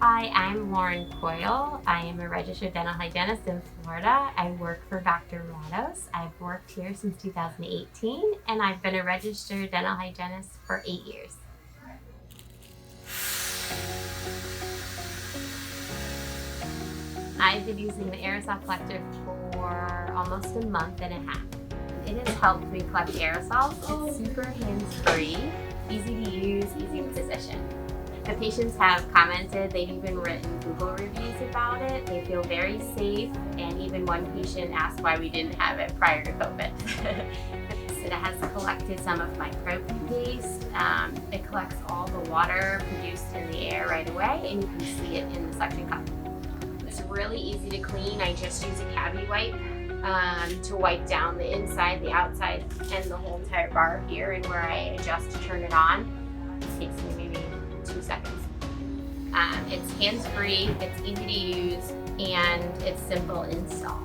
Hi, I'm Lauren Coyle. I am a registered dental hygienist in Florida. I work for Dr. Rados. I've worked here since 2018, and I've been a registered dental hygienist for 8 years. I've been using the aerosol collector for almost a month and a half. It has helped me collect aerosols. It's super hands-free, easy to use, easy to position. The patients have commented, they've even written Google reviews about it. They feel very safe, and even one patient asked why we didn't have it prior to COVID. It has collected some of my microbe paste. It collects all the water produced in the air right away, and you can see it in the suction cup. It's really easy to clean. I just use a cavi wipe to wipe down the inside, the outside, and the whole entire bar here, and where I adjust to turn it on. It takes me maybe 2 seconds. It's hands-free, it's easy to use, and it's simple install.